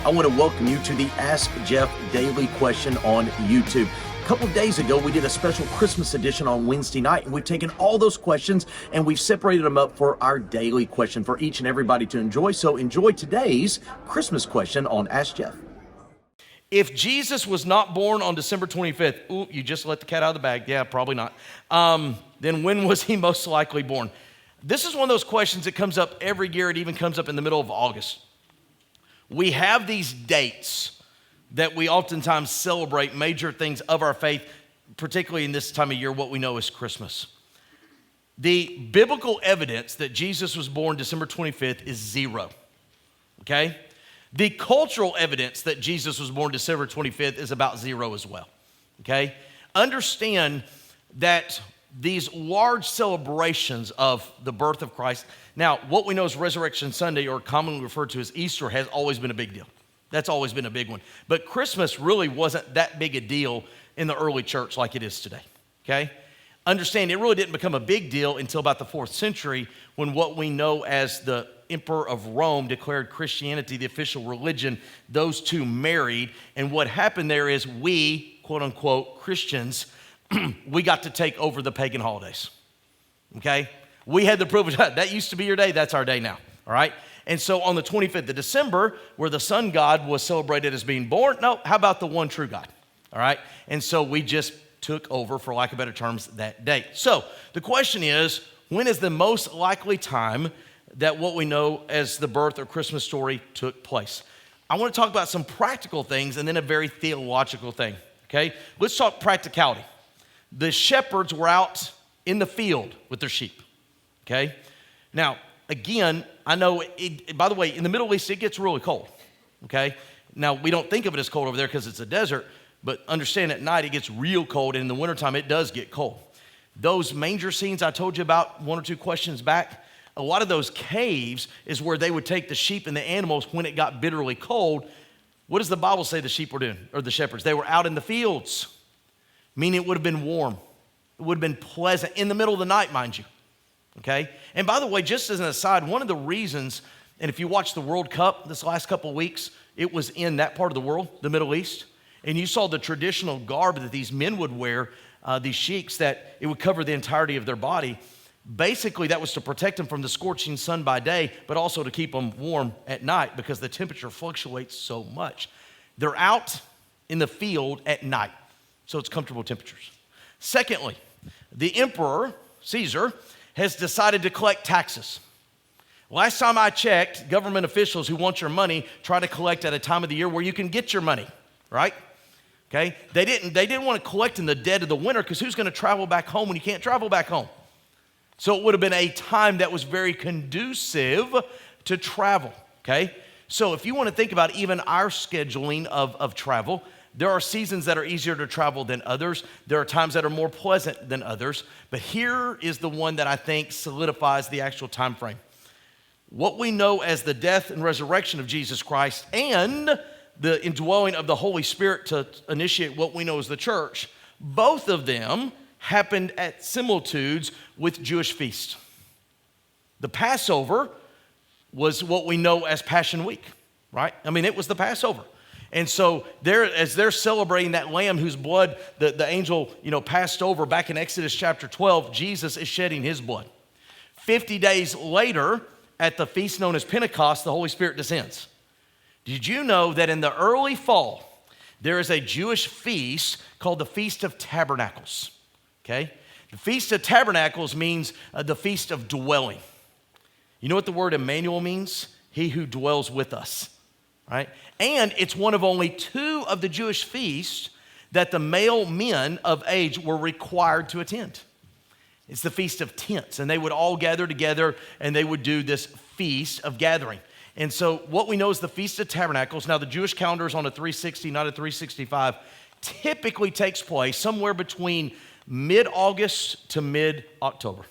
I want to welcome you to the Ask Jeff Daily Question on YouTube. A couple of days ago, we did a special Christmas edition on Wednesday night, and we've taken all those questions and we've separated them up for our daily question for each and everybody to enjoy. So enjoy today's Christmas question on Ask Jeff. If Jesus was not born on December 25th, ooh, you just let the cat out of the bag. Yeah, probably not. Then when was he most likely born? This is one of those questions that comes up every year. It even comes up in the middle of August. We have these dates that we oftentimes celebrate major things of our faith, particularly in this time of year, what we know is Christmas. The biblical evidence that Jesus was born December 25th is zero, okay? The cultural evidence that Jesus was born December 25th is about zero as well, okay? Understand that these large celebrations of the birth of Christ, now what we know as Resurrection Sunday, or commonly referred to as Easter, has always been a big deal. That's always been a big one. But Christmas really wasn't that big a deal in the early church like it is today, okay? Understand, it really didn't become a big deal until about the 4th century when what we know as the Emperor of Rome declared Christianity the official religion. Those two married, and what happened there is we, quote unquote, Christians, we got to take over the pagan holidays, okay? We had the privilege, that used to be your day, that's our day now, all right? And so on the 25th of December, where the sun god was celebrated as being born, no, how about the one true God, all right? And so we just took over, for lack of better terms, that day. So the question is, when is the most likely time that what we know as the birth or Christmas story took place? I want to talk about some practical things and then a very theological thing, okay? Let's talk practicality. The shepherds were out in the field with their sheep, okay? Now, again, I know, by the way, in the Middle East, it gets really cold, okay? Now, we don't think of it as cold over there because it's a desert, but understand at night it gets real cold, and in the wintertime it does get cold. Those manger scenes I told you about one or two questions back, a lot of those caves is where they would take the sheep and the animals when it got bitterly cold. What does the Bible say the sheep were doing, or the shepherds? They were out in the fields, meaning it would have been warm. It would have been pleasant in the middle of the night, mind you, okay? And by the way, just as an aside, one of the reasons, and if you watch the World Cup this last couple of weeks, it was in that part of the world, the Middle East, and you saw the traditional garb that these men would wear, these sheiks, that it would cover the entirety of their body. Basically, that was to protect them from the scorching sun by day, but also to keep them warm at night because the temperature fluctuates so much. They're out in the field at night, so it's comfortable temperatures. Secondly, the emperor, Caesar, has decided to collect taxes. Last time I checked, government officials who want your money try to collect at a time of the year where you can get your money, right? Okay? They didn't want to collect in the dead of the winter because who's going to travel back home when you can't travel back home? So it would have been a time that was very conducive to travel, okay? So if you want to think about even our scheduling of travel, there are seasons that are easier to travel than others. There are times that are more pleasant than others. But here is the one that I think solidifies the actual time frame. What we know as the death and resurrection of Jesus Christ and the indwelling of the Holy Spirit to initiate what we know as the church, both of them happened at similitudes with Jewish feasts. The Passover was what we know as Passion Week, right? I mean, it was the Passover. And so as they're celebrating that lamb whose blood the angel, passed over back in Exodus chapter 12, Jesus is shedding his blood. 50 days later, at the feast known as Pentecost, the Holy Spirit descends. Did you know that in the early fall, there is a Jewish feast called the Feast of Tabernacles? Okay? The Feast of Tabernacles means the Feast of Dwelling. You know what the word Emmanuel means? He who dwells with us, right? And it's one of only 2 of the Jewish feasts that the male men of age were required to attend. It's the Feast of Tents, and they would all gather together and they would do this Feast of Gathering. And so what we know is the Feast of Tabernacles. Now the Jewish calendar is on a 360, not a 365, typically takes place somewhere between mid-August to mid-October.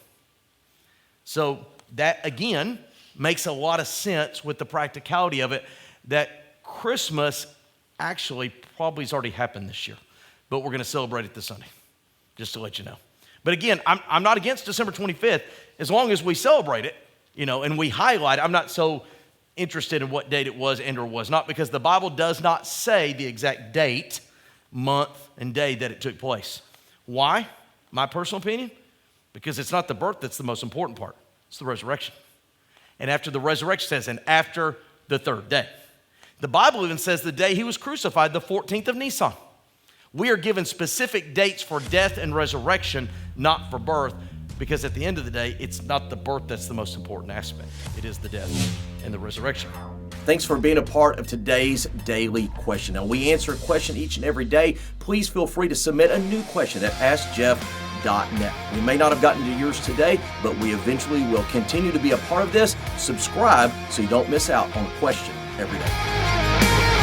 So that, again, makes a lot of sense with the practicality of it, that Christmas actually probably has already happened this year, but we're going to celebrate it this Sunday, just to let you know. But again, I'm not against December 25th as long as we celebrate it, and we highlight it. I'm not so interested in what date it was and or was not, because the Bible does not say the exact date, month, and day that it took place. Why? My personal opinion? Because it's not the birth that's the most important part. It's the resurrection. And after the resurrection says, and after the third day. The Bible even says the day he was crucified, the 14th of Nisan. We are given specific dates for death and resurrection, not for birth, because at the end of the day, it's not the birth that's the most important aspect. It is the death and the resurrection. Thanks for being a part of today's daily question. Now, we answer a question each and every day. Please feel free to submit a new question at AskJeff.net. We may not have gotten to yours today, but we eventually will continue to be a part of this. Subscribe so you don't miss out on a question every day.